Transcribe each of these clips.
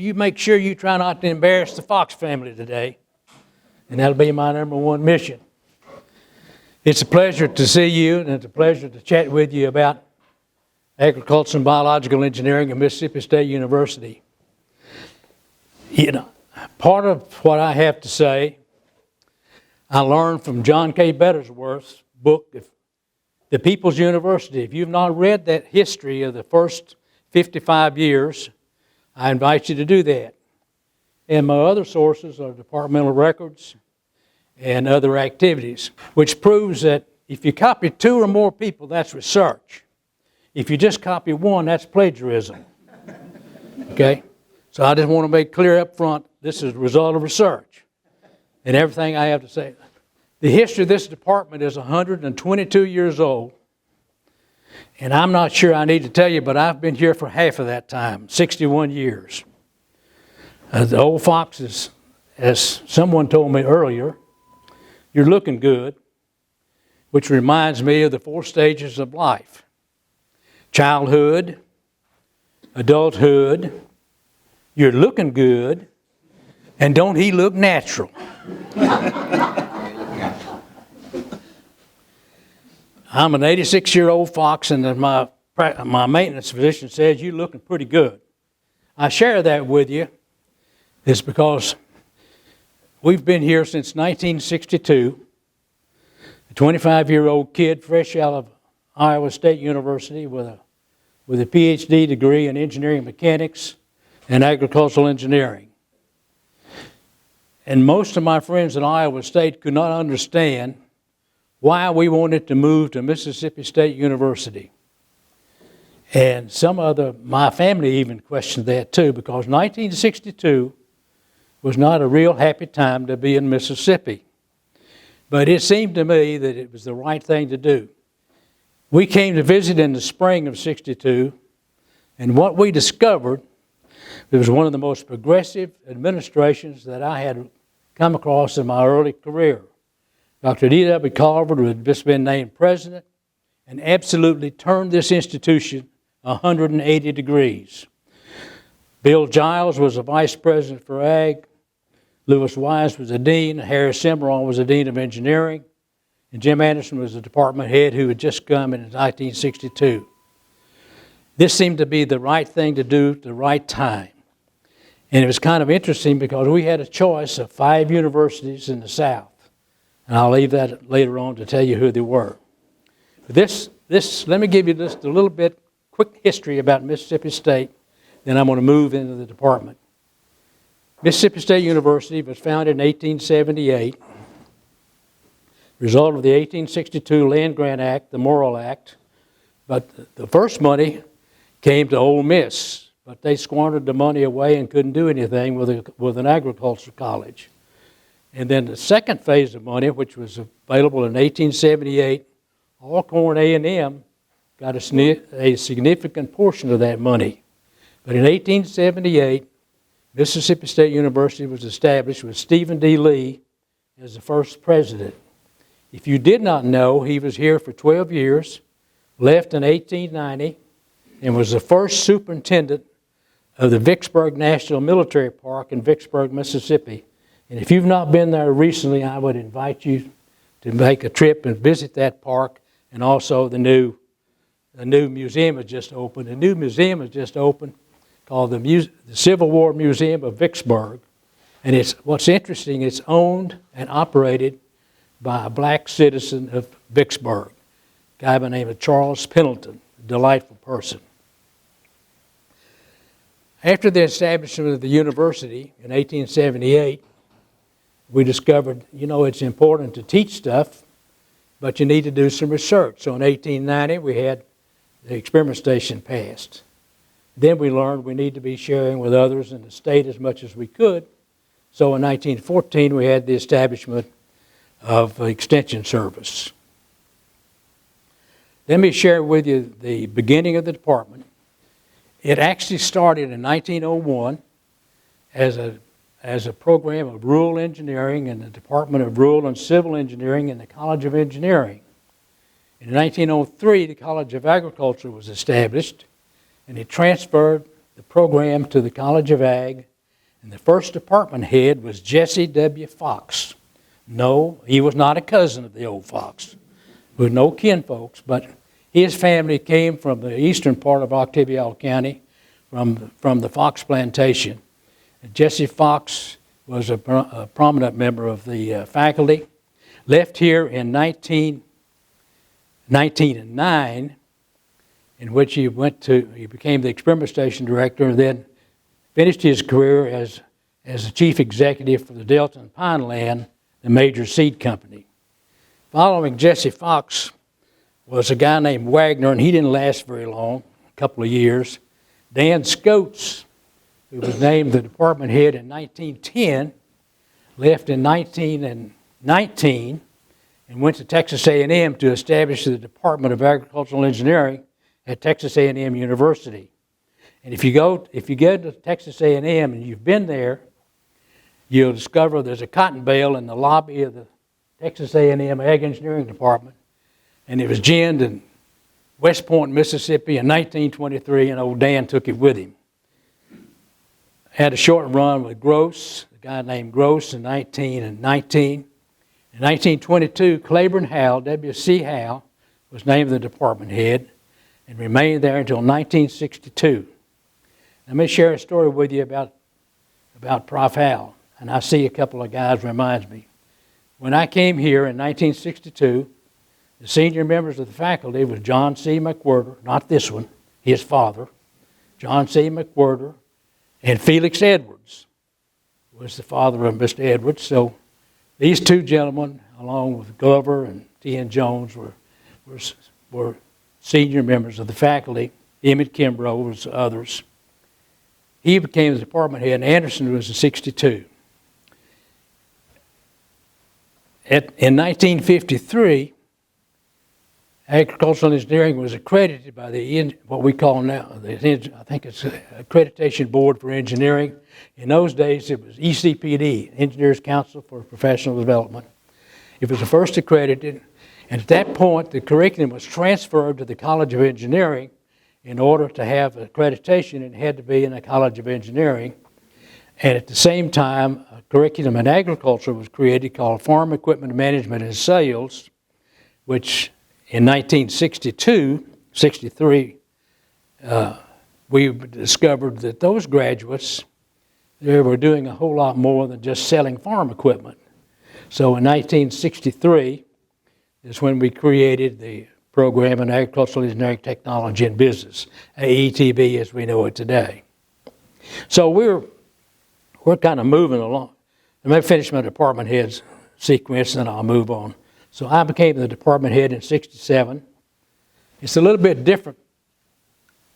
you make sure you try not to embarrass the Fox family today. And that'll be my number one mission. It's a pleasure to see you, and it's a pleasure to chat with you about agriculture and biological engineering at Mississippi State University. You know, part of what I have to say, I learned from John K. Bettersworth's book, The People's University. If you've not read that history of the first 55 years, I invite you to do that. And my other sources are departmental records and other activities, which proves that if you copy two or more people, that's research. If you just copy one, that's plagiarism. Okay? So I just want to make clear up front, this is the result of research. And everything I have to say. The history of this department is 122 years old. And I'm not sure I need to tell you, but I've been here for half of that time, 61 years. The old foxes, as someone told me earlier, you're looking good, which reminds me of the 4 stages of life. Childhood, adulthood, you're looking good, and don't he look natural? I'm an 86-year-old fox, and my maintenance physician says you're looking pretty good. I share that with you is because we've been here since 1962. A 25-year-old kid fresh out of Iowa State University with a PhD degree in engineering mechanics and agricultural engineering. And most of my friends at Iowa State could not understand why we wanted to move to Mississippi State University. And my family even questioned that too, because 1962 was not a real happy time to be in Mississippi. But it seemed to me that it was the right thing to do. We came to visit in the spring of '62, and what we discovered, it was one of the most progressive administrations that I had come across in my early career. Dr. D.W. Carver had just been named president and absolutely turned this institution 180 degrees. Bill Giles was the vice president for Ag. Lewis Wise was the dean. Harry Cimarron was the dean of engineering. And Jim Anderson was the department head who had just come in 1962. This seemed to be the right thing to do at the right time. And it was kind of interesting because we had a choice of 5 universities in the South. And I'll leave that later on to tell you who they were. But let me give you just a little bit quick history about Mississippi State, then I'm going to move into the department. Mississippi State University was founded in 1878, result of the 1862 Land Grant Act, the Morrill Act. But the first money came to Ole Miss, but they squandered the money away and couldn't do anything with an agriculture college. And then the second phase of money, which was available in 1878, Alcorn A&M got a significant portion of that money. But in 1878, Mississippi State University was established with Stephen D. Lee as the first president. If you did not know, he was here for 12 years, left in 1890, and was the first superintendent of the Vicksburg National Military Park in Vicksburg, Mississippi. And if you've not been there recently, I would invite you to make a trip and visit that park, and also the new museum has just opened. A new museum has just opened called the Civil War Museum of Vicksburg. And what's interesting, it's owned and operated by a black citizen of Vicksburg, a guy by the name of Charles Pendleton, a delightful person. After the establishment of the university in 1878, we discovered, it's important to teach stuff, but you need to do some research. So in 1890, we had the experiment station passed. Then we learned we need to be sharing with others in the state as much as we could. So in 1914, we had the establishment of Extension Service. Let me share with you the beginning of the department. It actually started in 1901 as a program of rural engineering in the Department of Rural and Civil Engineering in the College of Engineering. In 1903, the College of Agriculture was established, and it transferred the program to the College of Ag And the first department head was Jesse W. Fox. No, he was not a cousin of the old Fox. We were no kinfolks, but his family came from the eastern part of Octavia County, from the Fox plantation. And Jesse Fox was a prominent member of the faculty. Left here in 1909, in which he became the experiment station director, and then finished his career as the chief executive for the Delta and Pineland, the major seed company. Following Jesse Fox was a guy named Wagner, and he didn't last very long, a couple of years. Dan Scotes, who was named the department head in 1910, left in 1919 and went to Texas A&M to establish the Department of Agricultural Engineering at Texas A&M University. And if you go to Texas A&M and you've been there, you'll discover there's a cotton bale in the lobby of the Texas A&M Ag Engineering Department, and it was ginned in West Point, Mississippi in 1923, and old Dan took it with him. Had a short run with Gross, a guy named Gross, in 1919. In 1922, Claiborne Howe, W.C. Howe, was named the department head and remained there until 1962. Let me share a story with you about Prof. Howe, and I see a couple of guys reminds me. When I came here in 1962, the senior members of the faculty was John C. McWhirter, not this one, his father, John C. McWhirter, and Felix Edwards was the father of Mr. Edwards. So these two gentlemen, along with Glover and T.N. Jones, were senior members of the faculty. Emmett Kimbrough was others. He became the department head, and Anderson was in 62. In 1953, agricultural engineering was accredited by what we call now, I think it's Accreditation Board for Engineering. In those days, it was ECPD, Engineers Council for Professional Development. It was the first accredited, and at that point, the curriculum was transferred to the College of Engineering. In order to have accreditation, it had to be in the College of Engineering. And at the same time, a curriculum in agriculture was created called Farm Equipment Management and Sales, which in 1963, we discovered that those graduates, they were doing a whole lot more than just selling farm equipment. So in 1963 is when we created the program in Agricultural Engineering Technology and Business, AETB as we know it today. So we're kind of moving along. Let me finish my department heads sequence, and then I'll move on. So I became the department head in 67. It's a little bit different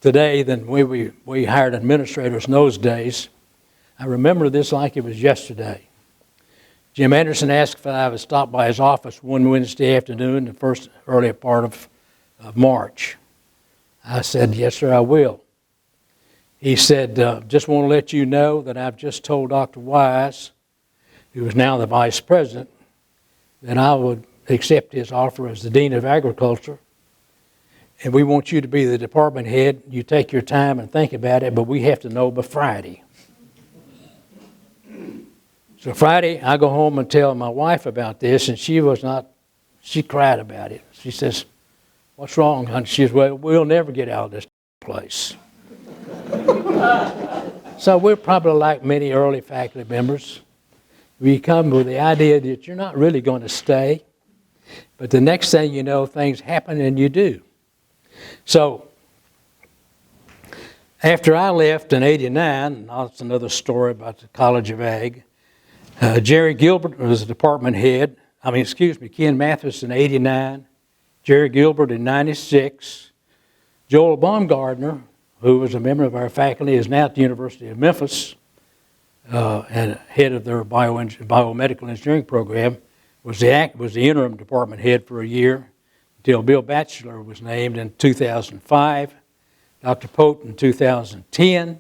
today than we hired administrators in those days. I remember this like it was yesterday. Jim Anderson asked if I would stop by his office one Wednesday afternoon, the first early part of March. I said, yes, sir, I will. He said, just want to let you know that I've just told Dr. Wise, who is now the vice president, that I would accept his offer as the dean of agriculture. And we want you to be the department head. You take your time and think about it, but we have to know by Friday. So Friday, I go home and tell my wife about this, and she cried about it. She says, what's wrong, honey? She says, well, we'll never get out of this place. So we're probably like many early faculty members. We come with the idea that you're not really going to stay, but the next thing you know, things happen and you do. So after I left in '89, and that's another story about the College of Ag, Jerry Gilbert was the department head. Ken Mathis in '89, Jerry Gilbert in '96. Joel Baumgardner, who was a member of our faculty, is now at the University of Memphis and head of their biomedical engineering program, was the interim department head for a year until Bill Batchelor was named in 2005, Dr. Pote in 2010,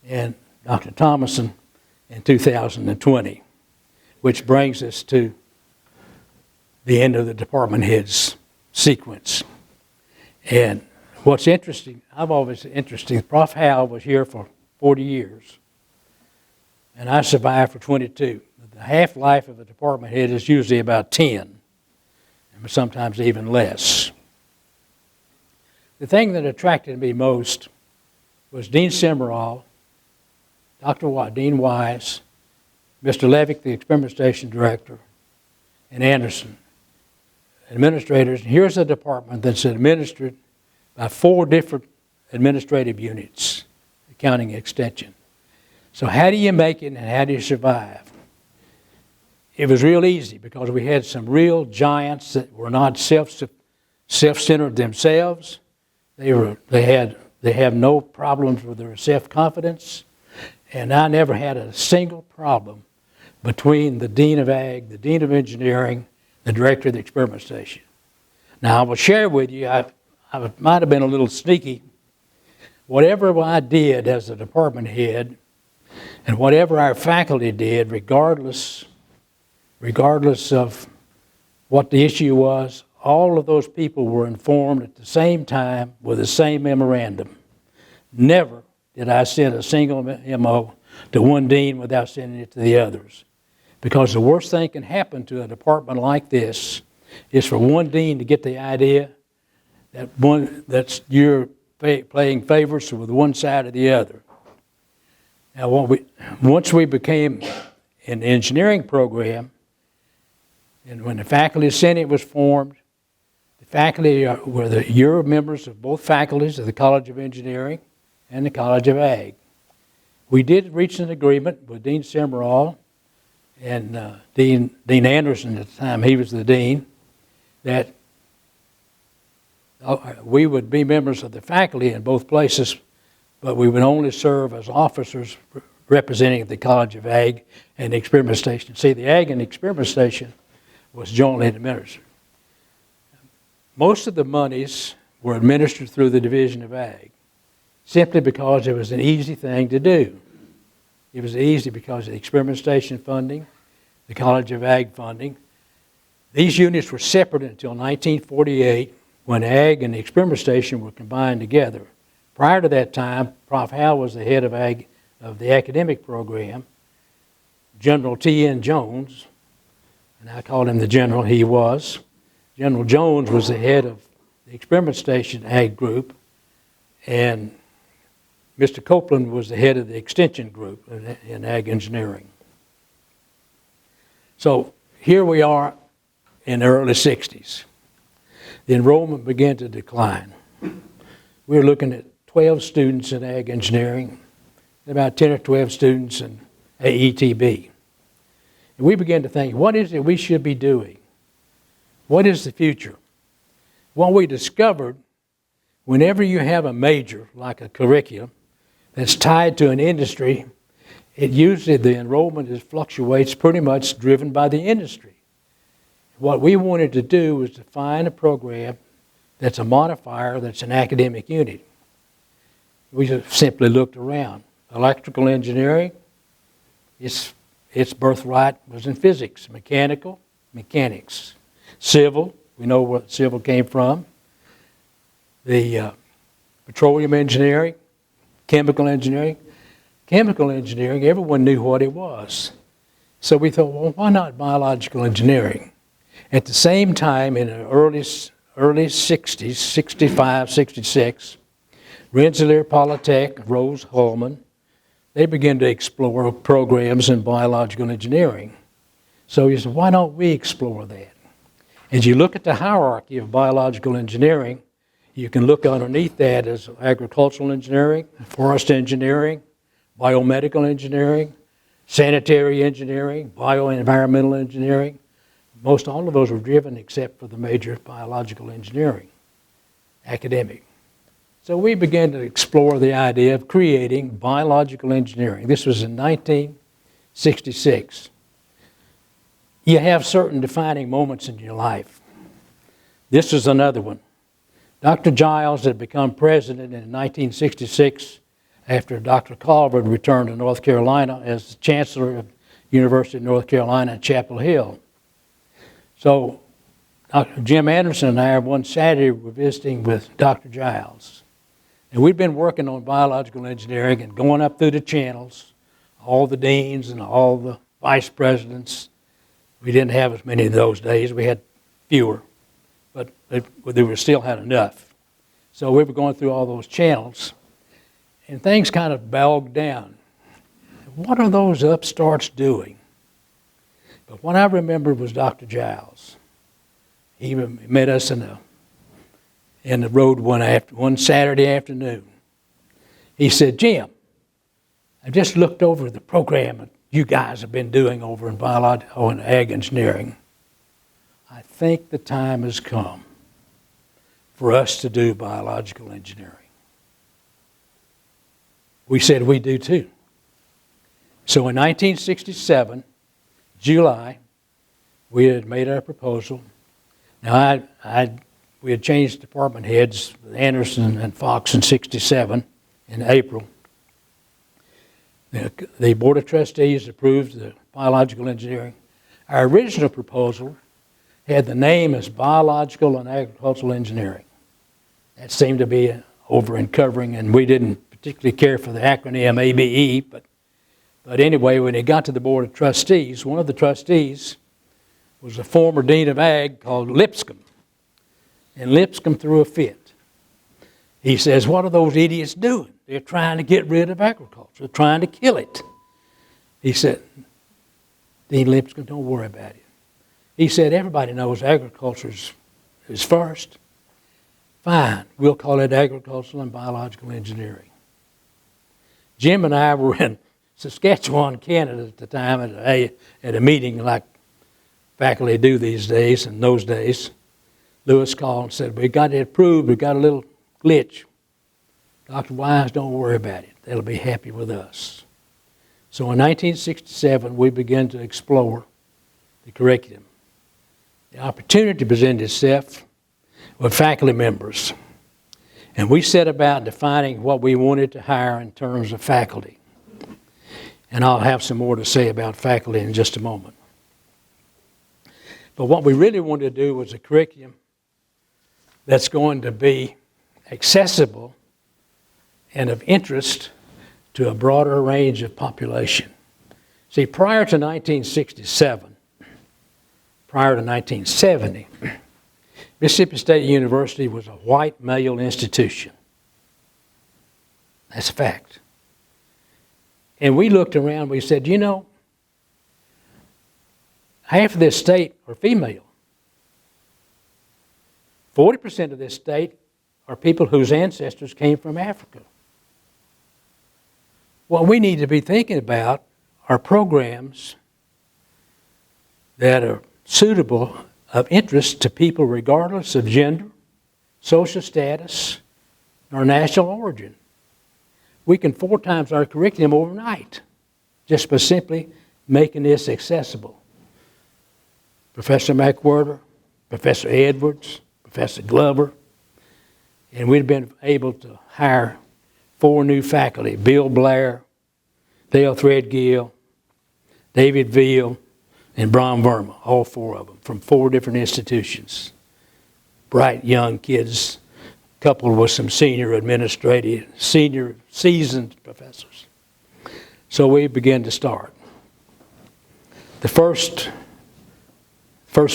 and Dr. Thomason in 2020, which brings us to the end of the department heads sequence. And what's interesting, Prof. Howe was here for 40 years. and I survived for 22. The half-life of a department head is usually about 10, and sometimes even less. The thing that attracted me most was Dean Simmerall, Dean Wise, Mr. Levick, the experiment station director, and Anderson, administrators. And here's a department that's administered by 4 different administrative units, accounting extension. So how do you make it and how do you survive? It was real easy because we had some real giants that were not self-centered themselves. They have no problems with their self-confidence, and I never had a single problem between the Dean of Ag, the Dean of Engineering, the Director of the Experiment Station. Now I will share with you, I might have been a little sneaky. Whatever I did as a department head, and whatever our faculty did, regardless of what the issue was, all of those people were informed at the same time with the same memorandum. Never did I send a single memo to one dean without sending it to the others. Because the worst thing can happen to a department like this is for one dean to get the idea that you're playing favorites with one side or the other. Now, once we became an engineering program, and when the faculty senate was formed, the faculty were members of both faculties of the College of Engineering and the College of Ag. We did reach an agreement with Dean Simmerall and Dean Anderson at the time, he was the dean, that we would be members of the faculty in both places, but we would only serve as officers representing the College of Ag and the Experiment Station. See, the Ag and the Experiment Station was jointly administered. Most of the monies were administered through the Division of Ag, simply because it was an easy thing to do. It was easy because of the Experiment Station funding, the College of Ag funding. These units were separate until 1948, when Ag and the Experiment Station were combined together. Prior to that time, Prof. Howe was the head of Ag of the academic program. General T.N. Jones, and I called him the General, he was. General Jones was the head of the Experiment Station Ag group, and Mr. Copeland was the head of the extension group in Ag engineering. So here we are in the early 60s. The enrollment began to decline. We were looking at 12 students in Ag engineering, about 10 or 12 students in AETB. And we began to think, what is it we should be doing? What is the future? Well, we discovered whenever you have a major, like a curriculum, that's tied to an industry, it usually, the enrollment fluctuates pretty much driven by the industry. What we wanted to do was to find a program that's a modifier, that's an academic unit. We just simply looked around. Electrical engineering, its birthright was in physics. Mechanical, mechanics. Civil, we know where civil came from. The petroleum engineering, chemical engineering. Chemical engineering, everyone knew what it was. So we thought, well, why not biological engineering? At the same time, in the early 60s, 65, 66, Rensselaer Polytech, Rose Holman, they began to explore programs in biological engineering. So you said, why don't we explore that? As you look at the hierarchy of biological engineering, you can look underneath that as agricultural engineering, forest engineering, biomedical engineering, sanitary engineering, bioenvironmental engineering. Most all of those were driven except for the major biological engineering, academic. So we began to explore the idea of creating biological engineering. This was in 1966. You have certain defining moments in your life. This is another one. Dr. Giles had become president in 1966 after Dr. Culver had returned to North Carolina as the chancellor of University of North Carolina at Chapel Hill. So Dr. Jim Anderson and I, one Saturday, were visiting with Dr. Giles. And we'd been working on biological engineering and going up through the channels, all the deans and all the vice presidents. We didn't have as many in those days. We had fewer, but they were still had enough. So we were going through all those channels, and things kind of bogged down. What are those upstarts doing? But what I remember was Dr. Giles. He met us in the road one Saturday afternoon. He said, "Jim, I just looked over the program that you guys have been doing over in biological and ag engineering. I think the time has come for us to do biological engineering." We said we do too. So in 1967, July, we had made our proposal. Now, we had changed department heads, Anderson and Fox in 67, in April. The Board of Trustees approved the biological engineering. Our original proposal had the name as Biological and Agricultural Engineering. That seemed to be over encovering, and we didn't particularly care for the acronym ABE, but anyway, when it got to the Board of Trustees, one of the trustees was a former dean of ag called Lipscomb. And Lipscomb threw a fit. He says, "What are those idiots doing? They're trying to get rid of agriculture. They're trying to kill it." He said, "Dean Lipscomb, don't worry about it." He said, "Everybody knows agriculture is first. Fine, we'll call it agricultural and biological engineering." Jim and I were in Saskatchewan, Canada at the time at a meeting like faculty do these days, in those days. Lewis called and said, "We got it approved, we got a little glitch. Dr. Wise, don't worry about it. They'll be happy with us." So in 1967, we began to explore the curriculum. The opportunity presented itself with faculty members, and we set about defining what we wanted to hire in terms of faculty. And I'll have some more to say about faculty in just a moment. But what we really wanted to do was a curriculum that's going to be accessible and of interest to a broader range of population. See, prior to 1967, prior to 1970, Mississippi State University was a white male institution. That's a fact. And we looked around, we said, you know, half of this state are female. 40% of this state are people whose ancestors came from Africa. What we need to be thinking about are programs that are suitable, of interest to people regardless of gender, social status, or national origin. We can 4 times our curriculum overnight just by simply making this accessible. Professor McWhirter, Professor Edwards, Professor Glover, and we've been able to hire 4 new faculty: Bill Blair, Dale Threadgill, David Veal, and Brom Verma, all 4 of them, from 4 different institutions. Bright young kids, coupled with some senior seasoned professors. So we began to start. The first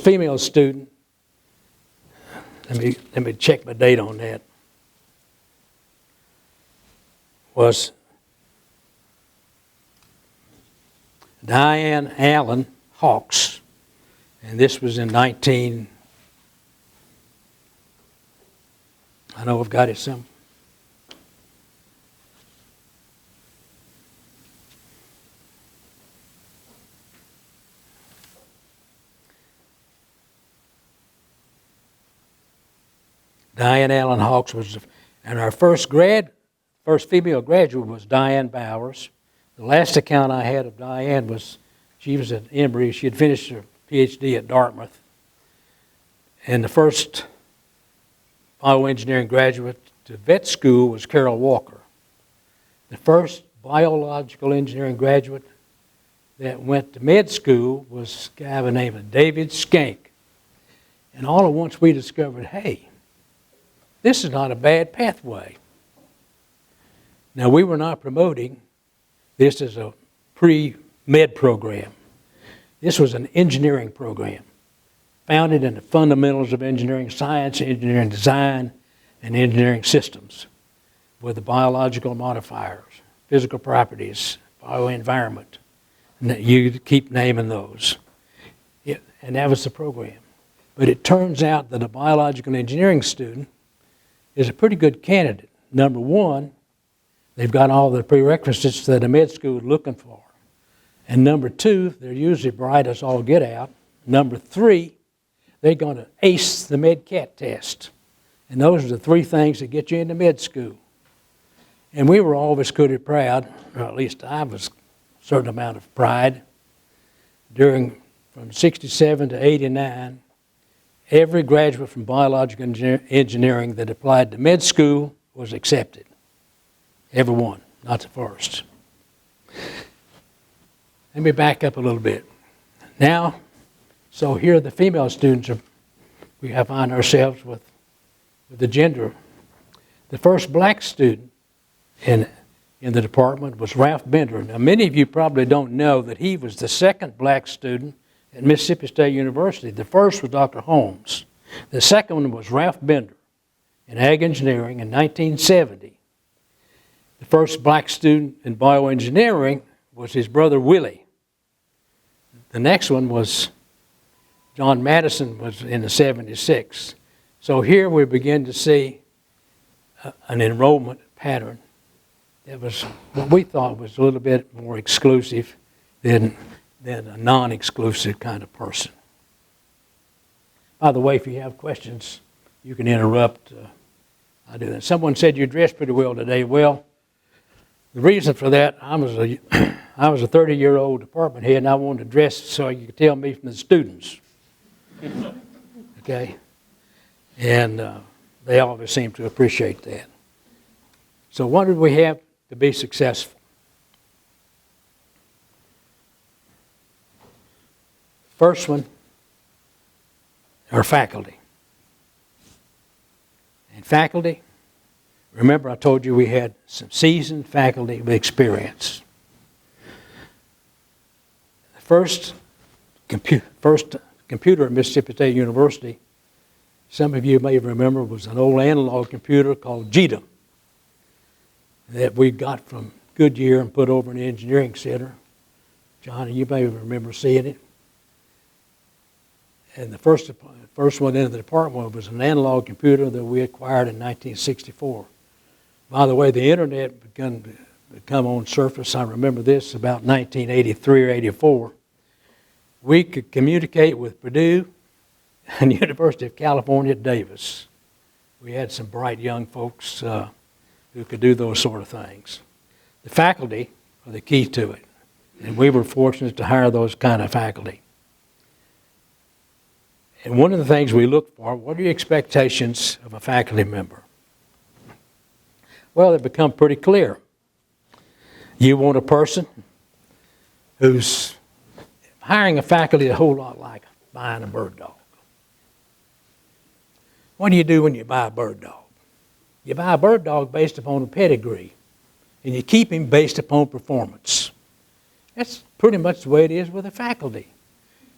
female student, let me check my date on that, was Diane Allen Hawks, and this was in I know I've got it some. Diane Allen Hawks was, and our first female graduate was Diane Bowers. The last account I had of Diane was, she was at Emory. She had finished her PhD at Dartmouth. And the first bioengineering graduate to vet school was Carol Walker. The first biological engineering graduate that went to med school was a guy by the name of David Skank. And all at once we discovered, hey, this is not a bad pathway. Now, we were not promoting this as a pre-med program. This was an engineering program, founded in the fundamentals of engineering science, engineering design, and engineering systems, with the biological modifiers, physical properties, bioenvironment. And you keep naming those. And that was the program. But it turns out that a biological engineering student is a pretty good candidate. Number one, they've got all the prerequisites that a med school is looking for. And number two, they're usually bright as all get out. Number three, they're going to ace the MedCat test. And those are the three things that get you into med school. And we were always good and proud, or at least I was a certain amount of pride. From 67 to 89, every graduate from biological engineering that applied to med school was accepted. Every one, not the first. Let me back up a little bit. Now, so here the female students we have find ourselves with the gender. The first black student in the department was Ralph Bender. Now, many of you probably don't know that he was the second black student at Mississippi State University. The first was Dr. Holmes. The second one was Ralph Bender in ag engineering in 1970. The first black student in bioengineering was his brother Willie. The next one was John Madison, was in the 76. So here we begin to see an enrollment pattern that was what we thought was a little bit more exclusive than a non-exclusive kind of person. By the way, if you have questions, you can interrupt. I do that. Someone said you dressed pretty well today. Well, the reason for that, I was a 30-year-old department head, and I wanted to dress so you could tell me from the students. Okay? And they always seem to appreciate that. So what did we have to be successful? First one, our faculty. And faculty, remember I told you we had some seasoned faculty with experience. The first computer at Mississippi State University, some of you may remember, was an old analog computer called GEDA that we got from Goodyear and put over in the engineering center. Johnny, you may remember seeing it. And the first one into the department was an analog computer that we acquired in 1964. By the way, the internet began to come on surface. I remember this about 1983 or 84. We could communicate with Purdue and University of California at Davis. We had some bright young folks who could do those sort of things. The faculty are the key to it, and we were fortunate to hire those kind of faculty. And one of the things we look for, what are your expectations of a faculty member? Well, they become pretty clear. You want a person who's hiring a faculty a whole lot like buying a bird dog. What do you do when you buy a bird dog? You buy a bird dog based upon a pedigree, and you keep him based upon performance. That's pretty much the way it is with a faculty.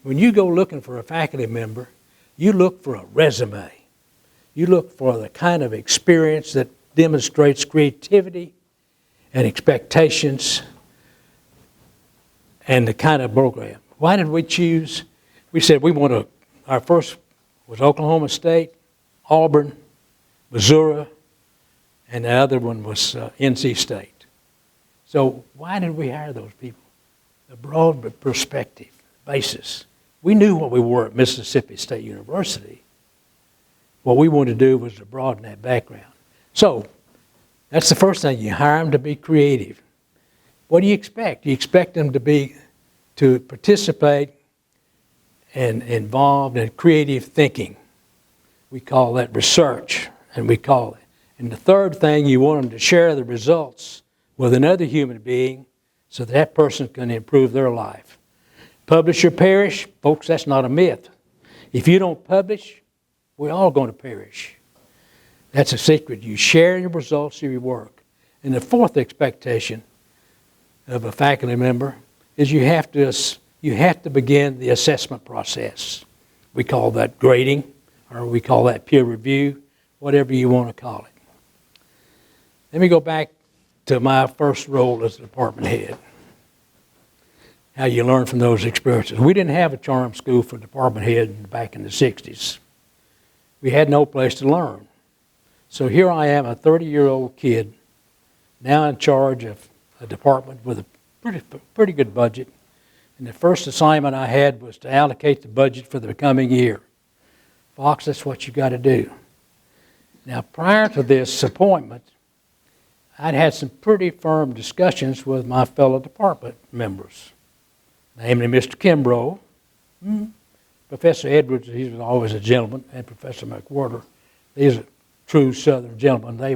When you go looking for a faculty member, you look for a resume. You look for the kind of experience that demonstrates creativity and expectations and the kind of program. Why did we choose? We said our first was Oklahoma State, Auburn, Missouri, and the other one was NC State. So why did we hire those people? A broad perspective, basis. We knew what we were at Mississippi State University. What we wanted to do was to broaden that background. So that's the first thing. You hire them to be creative. What do you expect? You expect them to participate and involved in creative thinking. We call that research, and we call it. And the third thing, you want them to share the results with another human being so that person can improve their life. Publish or perish, folks, that's not a myth. If you don't publish, we're all going to perish. That's a secret. You share your results of your work. And the fourth expectation of a faculty member is you have to begin the assessment process. We call that grading, or we call that peer review, whatever you want to call it. Let me go back to my first role as a department head. How you learn from those experiences. We didn't have a charm school for department heads back in the 60s. We had no place to learn. So here I am, a 30-year-old kid, now in charge of a department with a pretty good budget. And the first assignment I had was to allocate the budget for the coming year. Fox, that's what you got to do. Now, prior to this appointment, I'd had some pretty firm discussions with my fellow department members, namely Mr. Kimbrough, Professor Edwards, he was always a gentleman, and Professor McWhorter. These are true Southern gentlemen. They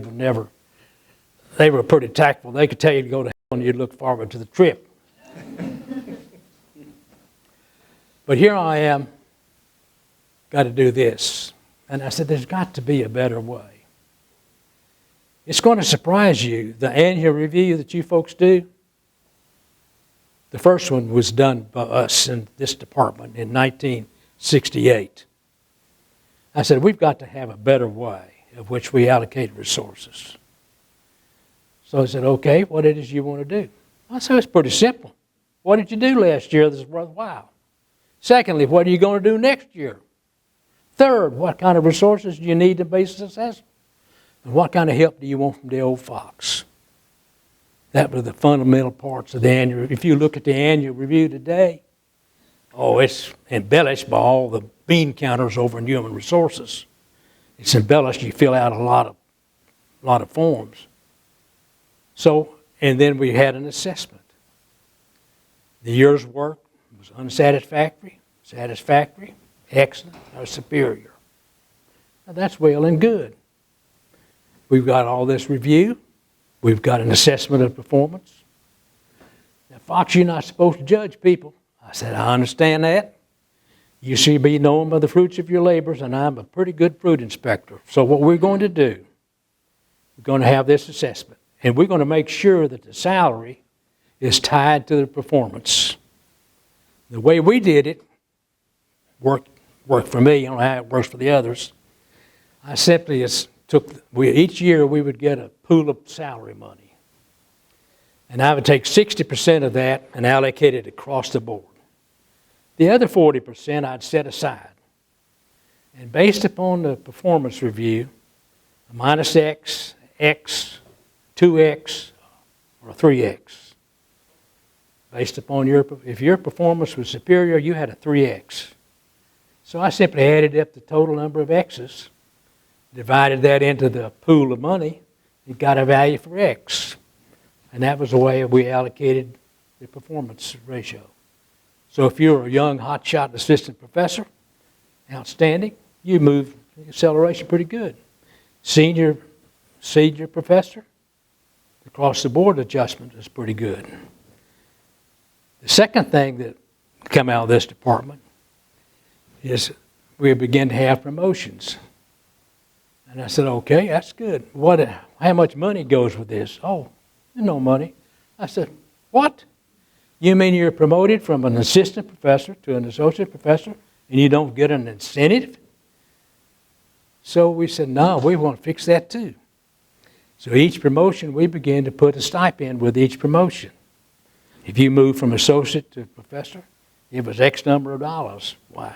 were pretty tactful. They could tell you to go to hell and you'd look forward to the trip. But here I am, got to do this. And I said, there's got to be a better way. It's going to surprise you, the annual review that you folks do. The first one was done by us in this department in 1968. I said, we've got to have a better way of which we allocate resources. So I said, okay, what it is you want to do? I said, it's pretty simple. What did you do last year that's worthwhile? Secondly, what are you going to do next year? Third, what kind of resources do you need to be successful? And what kind of help do you want from the old Fox? That were the fundamental parts of the annual. If you look at the annual review today, it's embellished by all the bean counters over in human resources. It's embellished. You fill out a lot of forms. So, and then we had an assessment. The year's work was unsatisfactory, satisfactory, excellent, or superior. Now that's well and good. We've got all this review. We've got an assessment of performance. Now, Fox, you're not supposed to judge people. I said, I understand that. You should be known by the fruits of your labors, and I'm a pretty good fruit inspector. So what we're going to do, we're going to have this assessment, and we're going to make sure that the salary is tied to the performance. The way we did it worked for me. I don't know how it works for the others. I simply each year we would get a pool of salary money. And I would take 60% of that and allocate it across the board. The other 40% I'd set aside. And based upon the performance review, a minus X, X, 2X, or 3X. Based upon if your performance was superior, you had a 3X. So I simply added up the total number of X's, divided that into the pool of money, it got a value for X. And that was the way we allocated the performance ratio. So if you're a young, hotshot assistant professor, outstanding, you move acceleration pretty good. Senior professor, across the board adjustment is pretty good. The second thing that come out of this department is we begin to have promotions. And I said, okay, that's good. How much money goes with this? Oh, there's no money. I said, what? You mean you're promoted from an assistant professor to an associate professor and you don't get an incentive? So we said, no, we want to fix that too. So each promotion, we began to put a stipend with each promotion. If you move from associate to professor, it was X number of dollars. Why?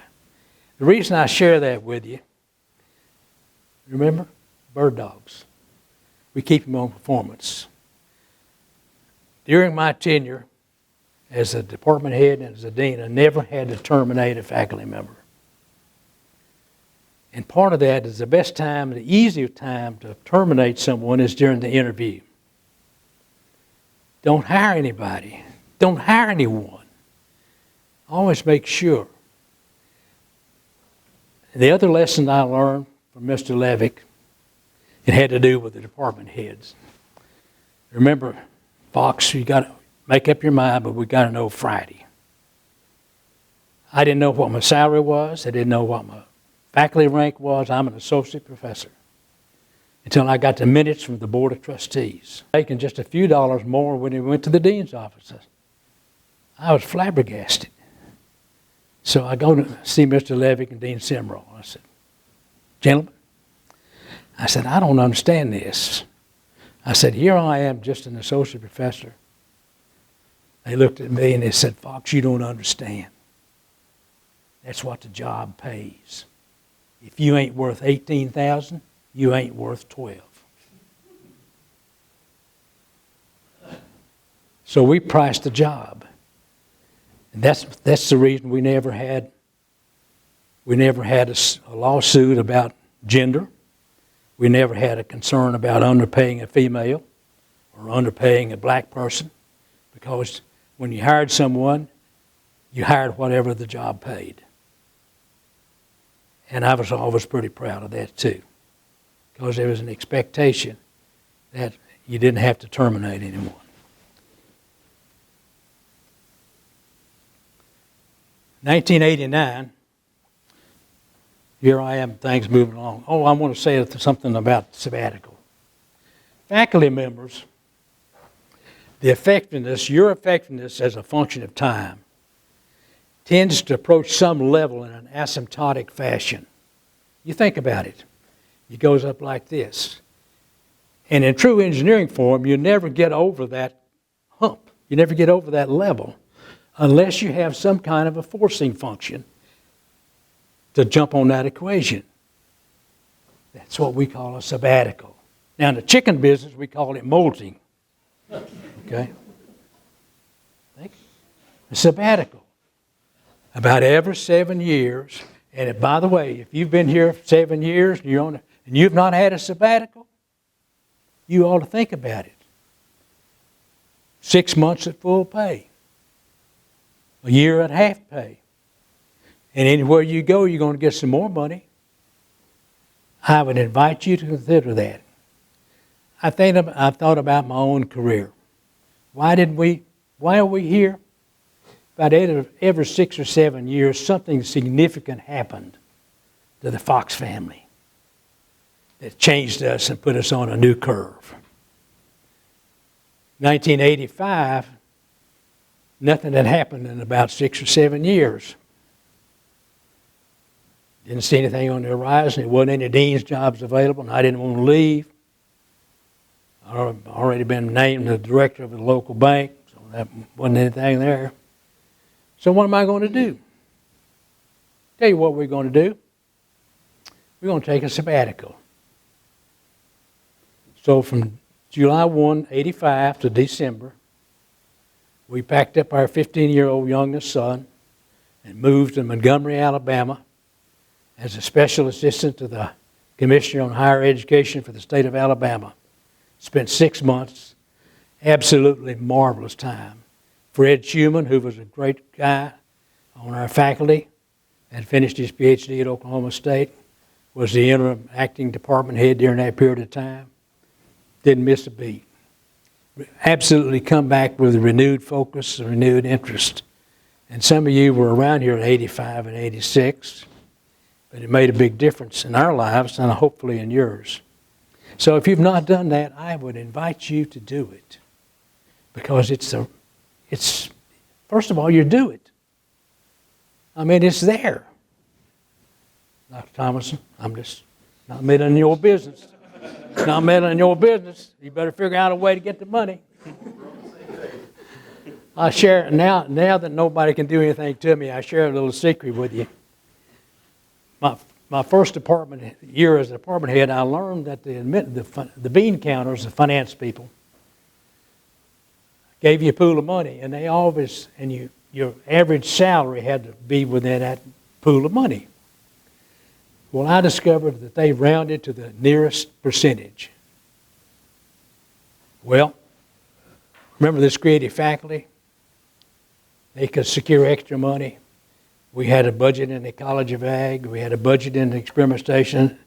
The reason I share that with you, remember? Bird dogs. We keep them on performance. During my tenure as a department head and as a dean, I never had to terminate a faculty member. And part of that is the best time, the easiest time to terminate someone is during the interview. Don't hire anybody. Don't hire anyone. Always make sure. The other lesson I learned from Mr. Levick, it had to do with the department heads. Remember, Fox, you got to make up your mind, but we got to know Friday. I didn't know what my salary was. I didn't know what my faculty rank was. I'm an associate professor. Until I got the minutes from the Board of Trustees. Making just a few dollars more when he went to the dean's office. I was flabbergasted. So I go to see Mr. Levick and Dean Simrall. I said, gentlemen, I said, I don't understand this. I said, here I am, just an associate professor. They looked at me and they said, Fox, you don't understand. That's what the job pays. If you ain't worth $18,000, you ain't worth 12. So we priced the job. And that's the reason we never had a lawsuit about gender. We never had a concern about underpaying a female or underpaying a black person, because when you hired someone, you hired whatever the job paid. And I was always pretty proud of that too, because there was an expectation that you didn't have to terminate anyone. In 1989, here I am, things moving along. Oh, I want to say something about sabbatical. Faculty members, your effectiveness as a function of time tends to approach some level in an asymptotic fashion. You think about it. It goes up like this. And in true engineering form, you never get over that hump. You never get over that level unless you have some kind of a forcing function to jump on that equation. That's what we call a sabbatical. Now, in the chicken business, we call it molting. Okay? A sabbatical. About every 7 years. And by the way, if you've been here 7 years and you've not had a sabbatical, you ought to think about it. 6 months at full pay. A year at half pay. And anywhere you go, you're going to get some more money. I would invite you to consider that. I thought about my own career. Why are we here? About every 6 or 7 years, something significant happened to the Fox family that changed us and put us on a new curve. 1985, nothing had happened in about 6 or 7 years. Didn't see anything on the horizon. There wasn't any dean's jobs available, and I didn't want to leave. I'd already been named the director of the local bank, so that wasn't anything there. So what am I going to do? Tell you what we're going to do. We're going to take a sabbatical. So from July 1, 85 to December, we packed up our 15-year-old youngest son and moved to Montgomery, Alabama as a special assistant to the Commissioner on Higher Education for the state of Alabama. Spent 6 months, absolutely marvelous time. Fred Schumann, who was a great guy on our faculty, had finished his PhD at Oklahoma State, was the interim acting department head during that period of time. Didn't miss a beat. Absolutely come back with a renewed focus, a renewed interest. And some of you were around here in 85 and 86, but it made a big difference in our lives and hopefully in yours. So if you've not done that, I would invite you to do it, because it's first of all, you do it. I mean, it's there. Dr. Thomason, I'm just not meddling in your business. Not meddling in your business. You better figure out a way to get the money. I share now that nobody can do anything to me, I share a little secret with you. My first year as a department head, I learned that the bean counters, the finance people, gave you a pool of money, and they always, your average salary had to be within that pool of money. Well, I discovered that they rounded to the nearest percentage. Well, remember this creative faculty? They could secure extra money. We had a budget in the College of Ag. We had a budget in the experiment station.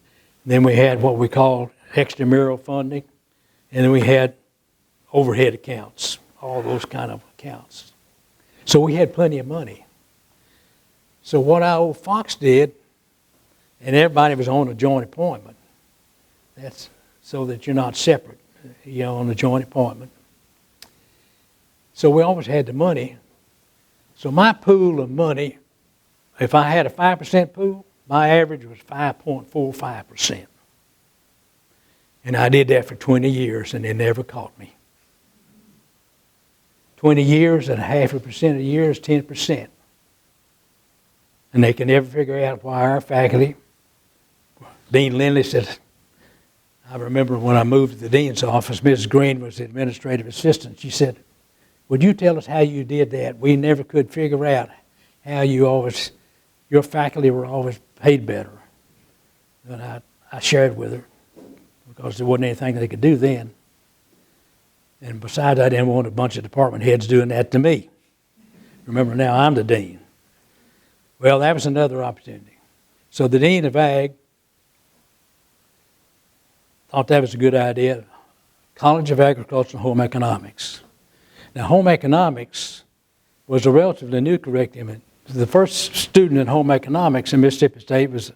Then we had what we called extramural funding. And then we had overhead accounts, all those kind of accounts. So we had plenty of money. So what our old Fox did, and everybody was on a joint appointment. That's so that you're not separate, on a joint appointment. So we always had the money. So my pool of money, if I had a 5% pool, my average was 5.45%. And I did that for 20 years, and they never caught me. 20 years at 0.5% a year is 10%. And they can never figure out why our faculty, Dean Lindley said, I remember when I moved to the dean's office, Mrs. Green was the administrative assistant. She said, would you tell us how you did that? We never could figure out how your faculty were always paid better. And I shared with her because there wasn't anything they could do then. And besides, I didn't want a bunch of department heads doing that to me. Remember, now I'm the dean. Well, that was another opportunity. So the dean of ag thought that was a good idea. College of Agriculture and Home Economics. Now, home economics was a relatively new curriculum. The first student in home economics in Mississippi State was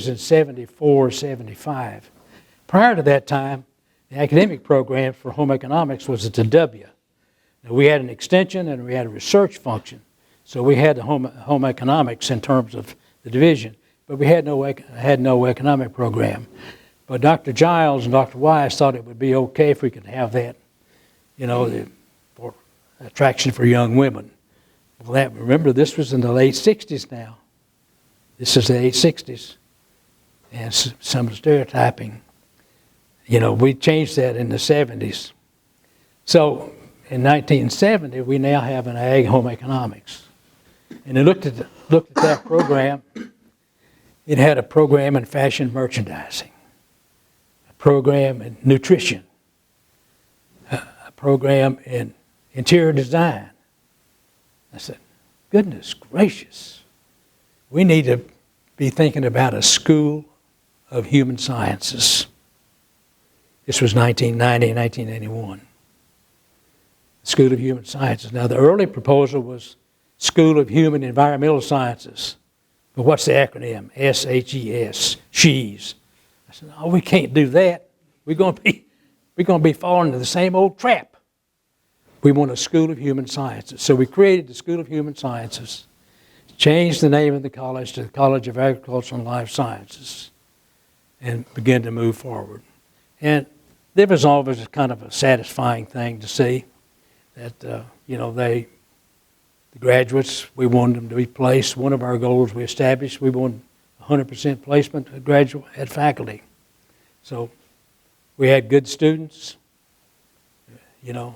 in 74, 75. Prior to that time, the academic program for home economics was at the W. Now, we had an extension and we had a research function. So we had the home economics in terms of the division, but we had no economic program. But Dr. Giles and Dr. Wise thought it would be okay if we could have that, for attraction for young women. Well, remember, this was in the late 60s now. This is the late 60s. And some stereotyping. We changed that in the 70s. So in 1970, we now have an ag home economics. And I looked at that program. It had a program in fashion merchandising, a program in nutrition, a program in interior design. I said, goodness gracious, we need to be thinking about a school of human sciences. This was 1990, 1981. School of Human Sciences. Now, the early proposal was School of Human Environmental Sciences. But what's the acronym? SHES, SHES. I said, oh, we can't do that. We're going to be falling into the same old trap. We want a School of Human Sciences. So we created the School of Human Sciences, changed the name of the college to the College of Agriculture and Life Sciences, and began to move forward. And there was always kind of a satisfying thing to see that, the graduates, we wanted them to be placed. One of our goals we established, we wanted 100% placement at faculty. So we had good students. The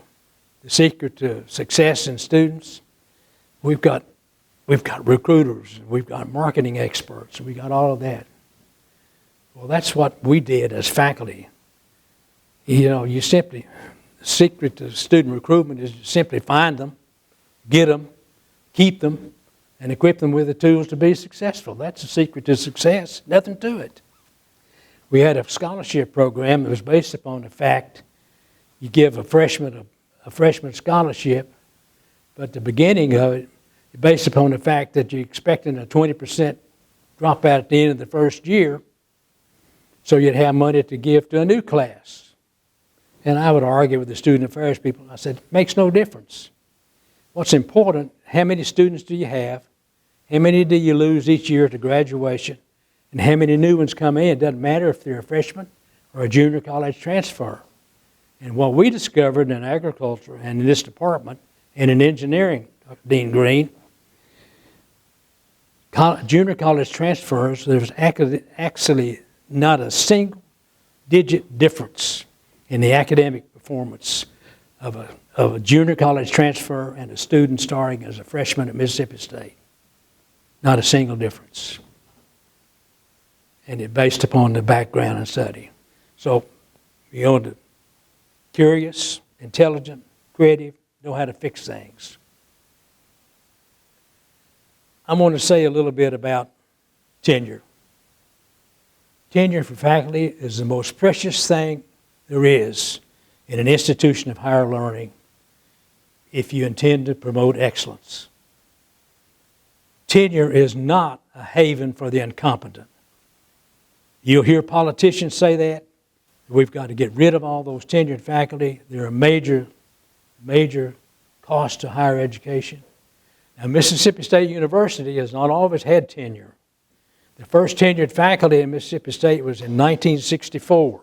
secret to success in students, we've got recruiters, we've got marketing experts, we got all of that. Well, that's what we did as faculty. The secret to student recruitment is to simply find them, get them, keep them, and equip them with the tools to be successful. That's the secret to success, nothing to it. We had a scholarship program that was based upon the fact you give a freshman scholarship, but the beginning of it is based upon the fact that you're expecting a 20% dropout at the end of the first year, so you'd have money to give to a new class. And I would argue with the student affairs people. I said, it makes no difference. What's important, how many students do you have? How many do you lose each year to graduation? And how many new ones come in? It doesn't matter if they're a freshman or a junior college transfer. And what we discovered in agriculture and in this department and in engineering, Dean Green, junior college transfers, there's actually not a single digit difference in the academic performance of a junior college transfer and a student starting as a freshman at Mississippi State. Not a single difference. And it's based upon the background and study. So, the curious, intelligent, creative, know how to fix things. I'm going to say a little bit about tenure. Tenure for faculty is the most precious thing there is in an institution of higher learning if you intend to promote excellence. Tenure is not a haven for the incompetent. You'll hear politicians say that. We've got to get rid of all those tenured faculty. They're a major cost to higher education. Now, Mississippi State University has not always had tenure. The first tenured faculty at Mississippi State was in 1964,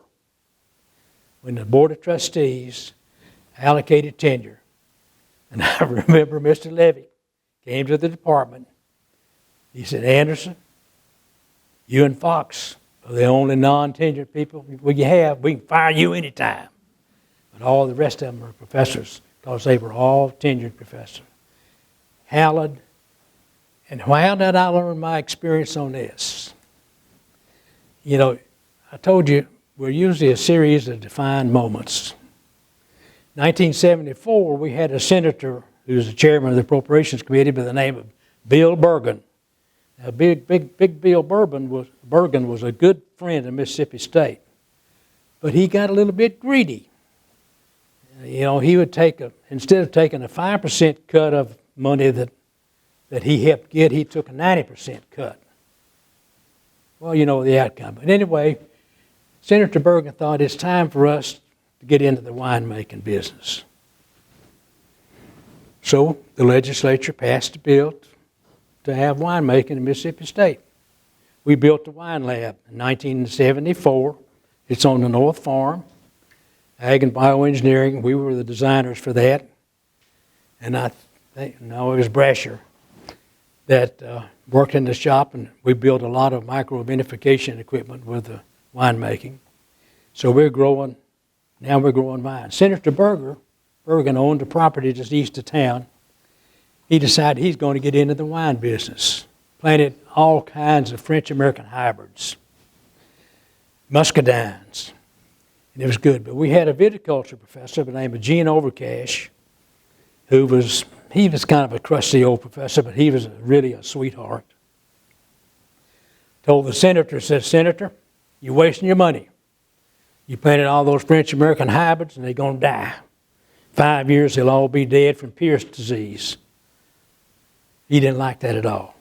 when the Board of Trustees allocated tenure. And I remember Mr. Levy came to the department. He said, Anderson, you and Fox are the only non-tenured people we have. We can fire you anytime. But all the rest of them are professors because they were all tenured professors. Hallowed. And how did I learn my experience on this? You know, I told you we're usually a series of defined moments. 1974, we had a senator who was the chairman of the Appropriations Committee by the name of Bill Bergen. Now, Big Bill Bergen was a good friend of Mississippi State, but he got a little bit greedy. You know, he would instead of taking a 5% cut of money that he helped get, he took a 90% cut. Well, you know the outcome. But anyway, Senator Bergen thought it's time for us to get into the winemaking business. So the legislature passed a bill to have winemaking in Mississippi State. We built the wine lab in 1974. It's on the North Farm. Ag and Bioengineering, we were the designers for that. And I think, no, it was Brasher that worked in the shop, and we built a lot of micro-vinification equipment with the winemaking. So now we're growing wine. Senator Bergen owned a property just east of town. He decided he's going to get into the wine business. Planted all kinds of French-American hybrids, muscadines, and it was good. But we had a viticulture professor by the name of Gene Overcash, he was kind of a crusty old professor, but he was really a sweetheart. Told the senator, said, Senator, you're wasting your money. You planted all those French-American hybrids, and they're going to die. 5 years, they'll all be dead from Pierce disease. He didn't like that at all.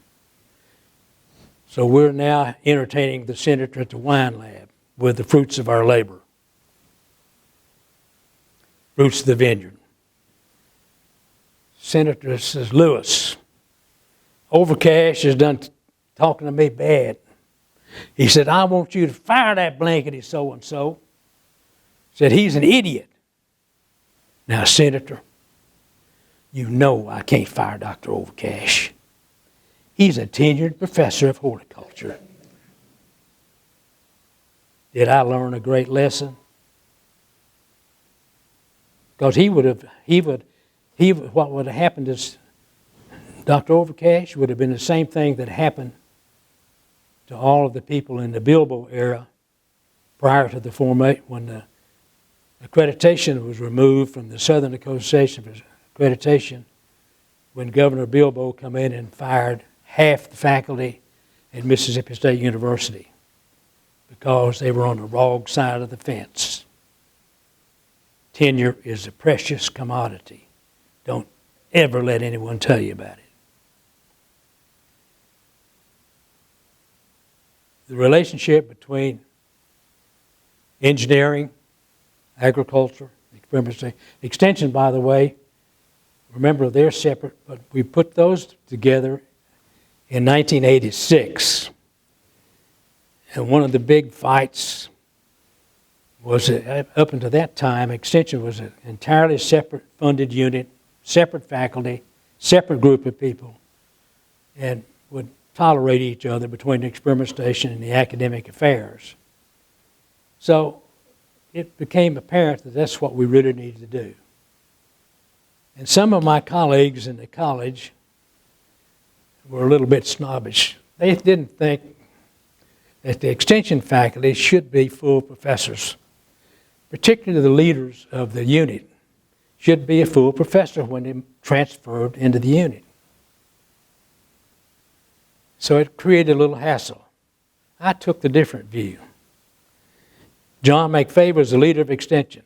So we're now entertaining the senator at the wine lab with the fruits of our labor. Fruits of the vineyard. Senator says, Lewis, Overcash is done talking to me bad. He said, I want you to fire that blankety so-and-so. Said, he's an idiot. Now, Senator, you know I can't fire Dr. Overcash. He's a tenured professor of horticulture. Did I learn a great lesson? Because what would have happened is Dr. Overcash would have been the same thing that happened to all of the people in the Bilbo era prior to the formation, when the accreditation was removed from the Southern Association for Accreditation, when Governor Bilbo come in and fired half the faculty at Mississippi State University because they were on the wrong side of the fence. Tenure is a precious commodity. Don't ever let anyone tell you about it. The relationship between engineering, agriculture, experimentation, extension, by the way, remember they're separate, but we put those together in 1986. And one of the big fights was that up until that time, extension was an entirely separate funded unit, separate faculty, separate group of people, and would tolerate each other between the experimentation and the academic affairs. So it became apparent that that's what we really needed to do. And some of my colleagues in the college were a little bit snobbish. They didn't think that the extension faculty should be full professors, particularly the leaders of the unit should be a full professor when they transferred into the unit. So it created a little hassle. I took the different view. John McFay was the leader of extension.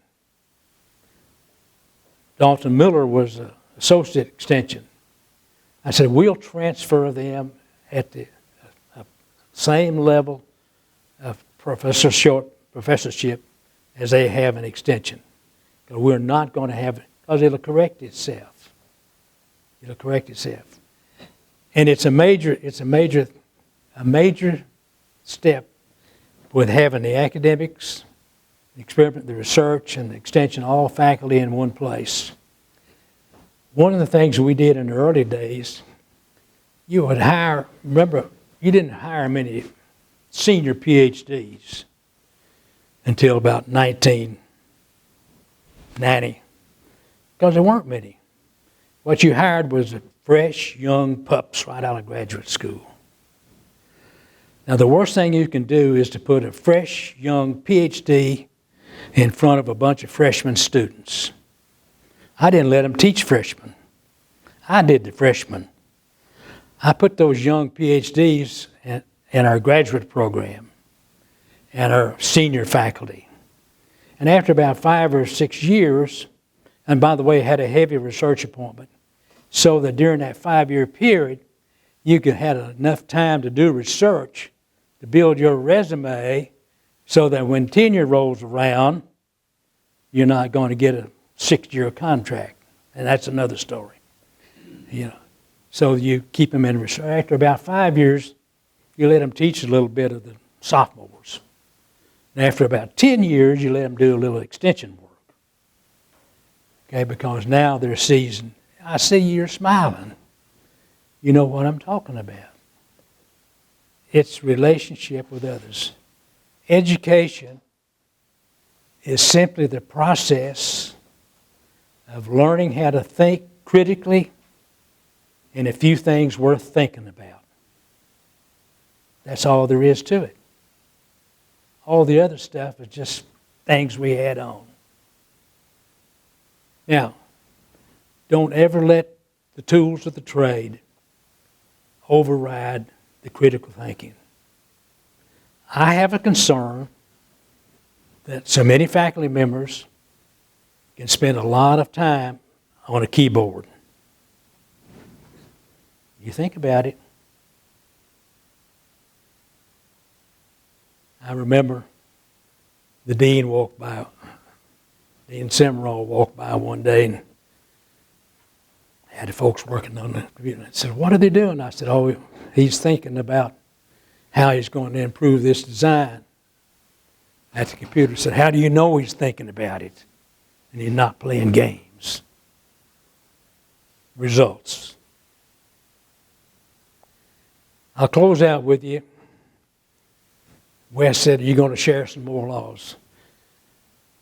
Dalton Miller was the associate extension. I said, we'll transfer them at the same level of professorship as they have in extension. We're not going to have it, because it'll correct itself. It'll correct itself. And it's a major step with having the academics, the experiment, the research, and the extension, all faculty in one place. One of the things we did in the early days, you would hire, remember, you didn't hire many senior PhDs until about 1990, because there weren't many. What you hired was fresh, young pups right out of graduate school. Now, the worst thing you can do is to put a fresh, young PhD in front of a bunch of freshman students. I didn't let them teach freshmen. I did the freshmen. I put those young PhDs in our graduate program and our senior faculty. And after about 5 or 6 years, and by the way, had a heavy research appointment, so that during that 5-year period, you could have enough time to do research to build your resume so that when tenure rolls around, you're not going to get a 6-year contract. And that's another story. You know, so you keep them in research. After about 5 years, you let them teach a little bit of the sophomores. And after about 10 years, you let them do a little extension work. Okay, because now they're seasoned. I see you're smiling. You know what I'm talking about. It's relationship with others. Education is simply the process of learning how to think critically and a few things worth thinking about. That's all there is to it. All the other stuff is just things we add on. Now, don't ever let the tools of the trade override the critical thinking. I have a concern that so many faculty members can spend a lot of time on a keyboard. You think about it. I remember the dean walked by, Dean Seminar walked by one day and had the folks working on the computer. I said, "What are they doing?" I said, "Oh, he's thinking about how he's going to improve this design." At the computer, said, "How do you know he's thinking about it and he's not playing games?" Results. I'll close out with you. Wes said, "Are you going to share some more laws?"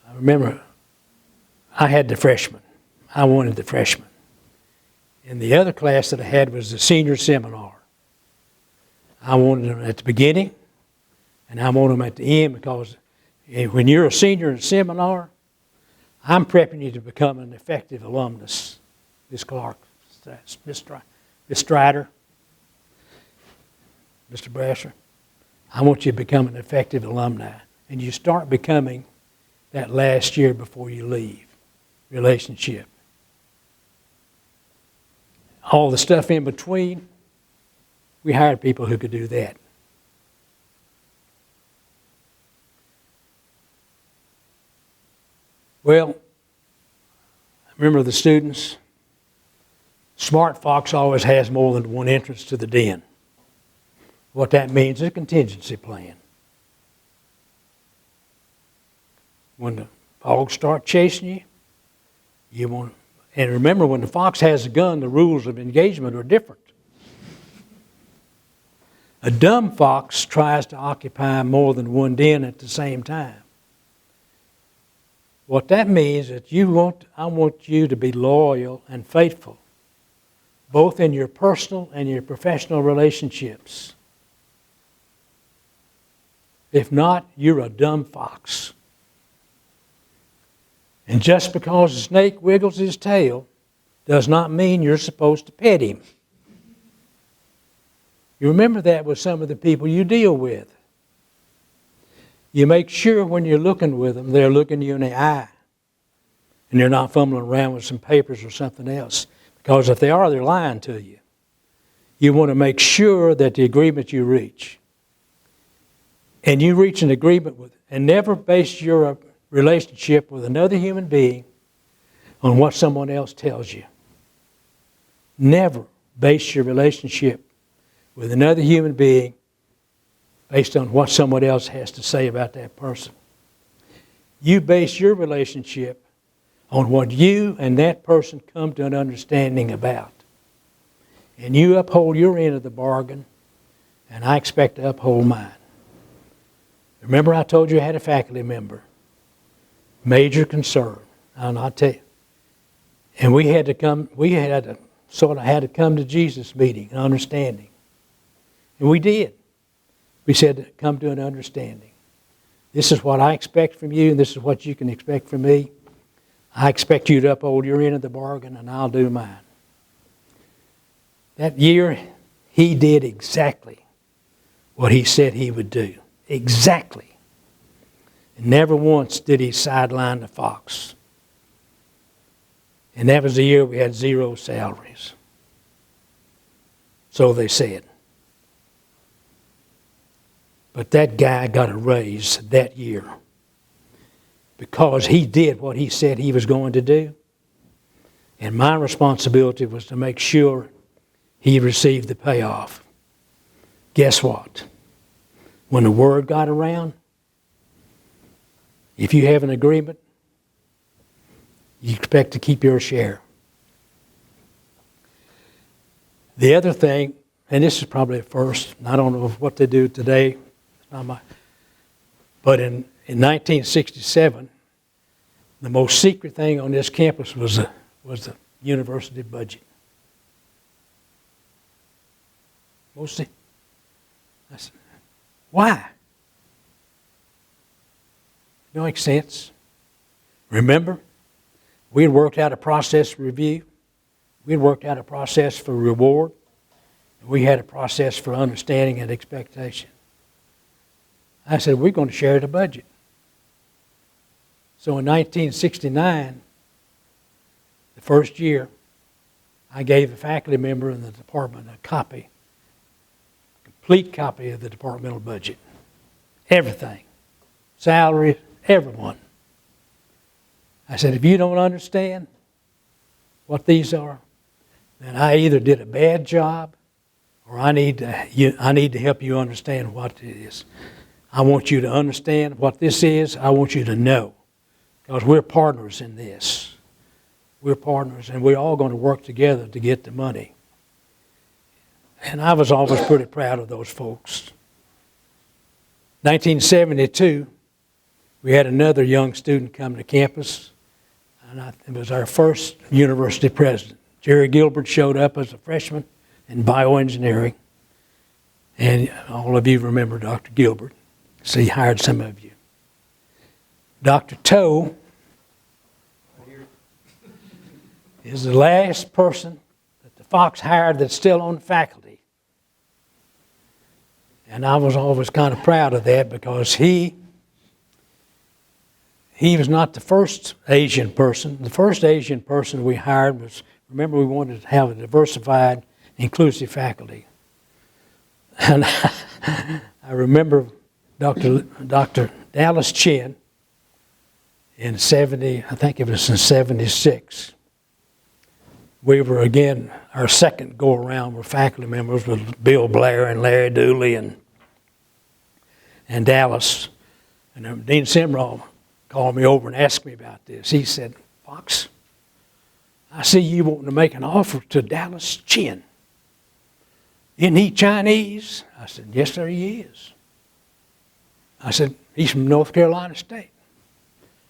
I remember I had the freshmen. I wanted the freshmen. And the other class that I had was the senior seminar. I wanted them at the beginning, and I want them at the end, because when you're a senior in a seminar, I'm prepping you to become an effective alumnus. Ms. Clark, Ms. Strider, Mr. Brasher, I want you to become an effective alumni. And you start becoming that last year before you leave. Relationship. All the stuff in between, we hired people who could do that. Well, remember the students? Smart Fox always has more than one entrance to the den. What that means is a contingency plan. When the dogs start chasing you, you want, and remember, when the fox has a gun, the rules of engagement are different. A dumb fox tries to occupy more than one den at the same time. What that means is I want you to be loyal and faithful, both in your personal and your professional relationships. If not, you're a dumb fox. And just because a snake wiggles his tail does not mean you're supposed to pet him. You remember that with some of the people you deal with. You make sure when you're looking with them, they're looking you in the eye. And they're not fumbling around with some papers or something else. Because if they are, they're lying to you. You want to make sure that the agreement you reach, and you reach an agreement with, and never base your relationship with another human being on what someone else tells you. Never base your relationship with another human being based on what someone else has to say about that person. You base your relationship on what you and that person come to an understanding about. And you uphold your end of the bargain, and I expect to uphold mine. Remember I told you I had a faculty member, major concern, and I'll tell you. And we had to come to Jesus meeting, an understanding. And we did. We said, come to an understanding. This is what I expect from you, and this is what you can expect from me. I expect you to uphold your end of the bargain, and I'll do mine. That year, he did exactly what he said he would do. Exactly. And never once did he sideline the Fox. And that was the year we had 0 salaries. So they said. But that guy got a raise that year because he did what he said he was going to do. And my responsibility was to make sure he received the payoff. Guess what? When the word got around, if you have an agreement, you expect to keep your share. The other thing, and this is probably a first, and I don't know what they do today, but in 1967, the most secret thing on this campus was the university budget. Mostly. I said, why? Don't make sense. Remember, we had worked out a process for review. We had worked out a process for reward. We had a process for understanding and expectation. I said, we're going to share the budget. So in 1969, the first year, I gave a faculty member in the department a complete copy of the departmental budget. Everything. Salary, everyone. I said, if you don't understand what these are, then I either did a bad job or I need to help you understand what it is. I want you to understand what this is. I want you to know. Because we're partners in this. We're partners, and we're all going to work together to get the money. And I was always pretty proud of those folks. 1972, we had another young student come to campus, and it was our first university president. Jerry Gilbert showed up as a freshman in bioengineering, and all of you remember Dr. Gilbert, so he hired some of you. Dr. Toe is the last person that the Fox hired that's still on the faculty. And I was always kind of proud of that because he was not the first Asian person. The first Asian person we hired was, remember, we wanted to have a diversified, inclusive faculty. And I remember Dr. Dallas Chin in 70, I think it was in 76. We were again, our second go around were faculty members with Bill Blair and Larry Dooley and Dallas. And Dean Simrall called me over and asked me about this. He said, Fox, I see you wanting to make an offer to Dallas Chin. Isn't he Chinese? I said, yes, sir, he is. I said, he's from North Carolina State.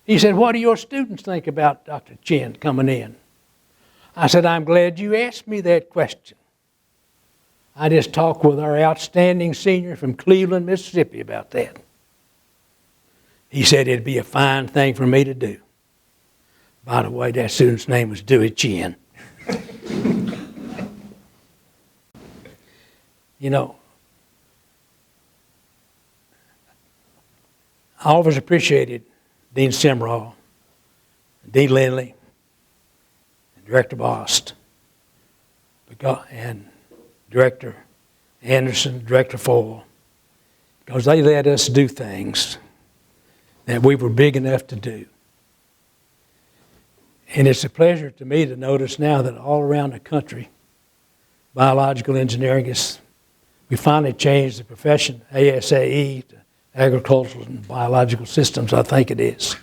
He said, what do your students think about Dr. Chin coming in? I said, I'm glad you asked me that question. I just talked with our outstanding senior from Cleveland, Mississippi about that. He said it'd be a fine thing for me to do. By the way, that student's name was Dewey Chin. You know, I always appreciated Dean Simrall, Dean Lindley, and Director Bost, and Director Anderson, Director Foyle, because they let us do things that we were big enough to do. And it's a pleasure to me to notice now that all around the country, biological engineering is, we finally changed the profession, ASAE, to agricultural and biological systems, I think it is.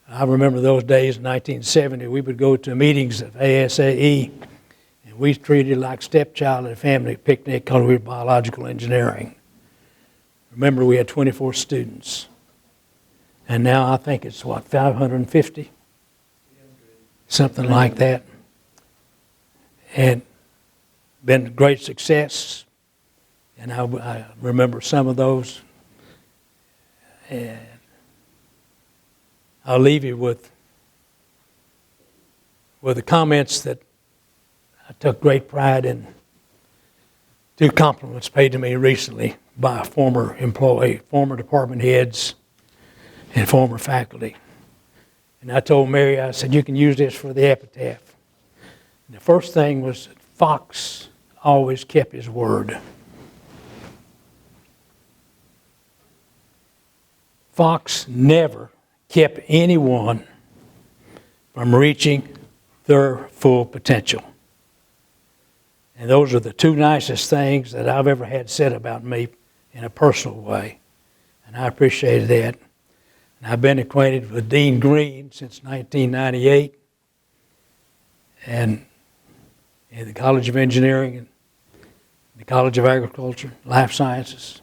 I remember those days in 1970, we would go to meetings of ASAE, and we treated it like stepchild at a family picnic because we were biological engineering. Remember, we had 24 students. And now I think it's, 550? Something like that. And been a great success. And I remember some of those. And I'll leave you with the comments that I took great pride in. 2 compliments paid to me recently by a former employee, former department heads, and former faculty. And I told Mary, I said, you can use this for the epitaph. And the first thing was that Fox always kept his word. Fox never kept anyone from reaching their full potential. And those are the 2 nicest things that I've ever had said about me in a personal way. And I appreciated that. And I've been acquainted with Dean Green since 1998, and in the College of Engineering and the College of Agriculture, Life Sciences,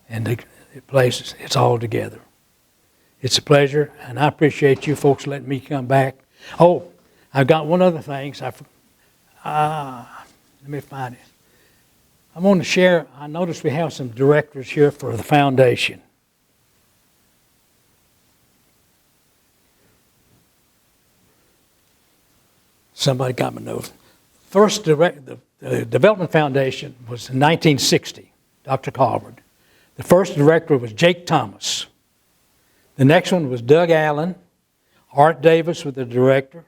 and the places. It's all together. It's a pleasure, and I appreciate you folks letting me come back. Oh, I've got one other thing. So let me find it. I want to share, I noticed we have some directors here for the foundation. Somebody got my note. First, the Development Foundation was in 1960, Dr. Colvard. The first director was Jake Thomas. The next one was Doug Allen. Art Davis was the director.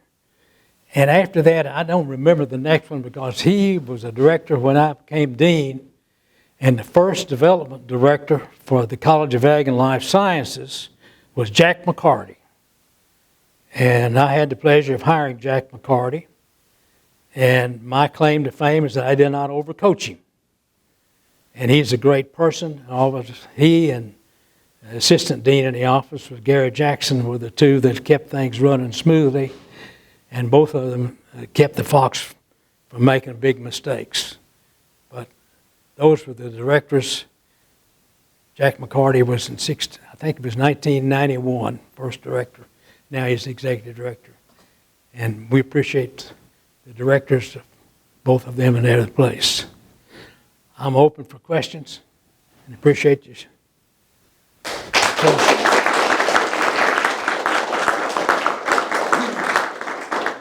And after that, I don't remember the next one because he was a director when I became dean. And the first development director for the College of Ag and Life Sciences was Jack McCarty. And I had the pleasure of hiring Jack McCarty. And my claim to fame is that I did not overcoach him. And he's a great person. He and the assistant dean in the office with Gary Jackson were the 2 that kept things running smoothly. And both of them kept the Fox from making big mistakes. But those were the directors. Jack McCarty was I think it was 1991, first director. Now he's the executive director. And we appreciate the directors, both of them in their place. I'm open for questions and appreciate you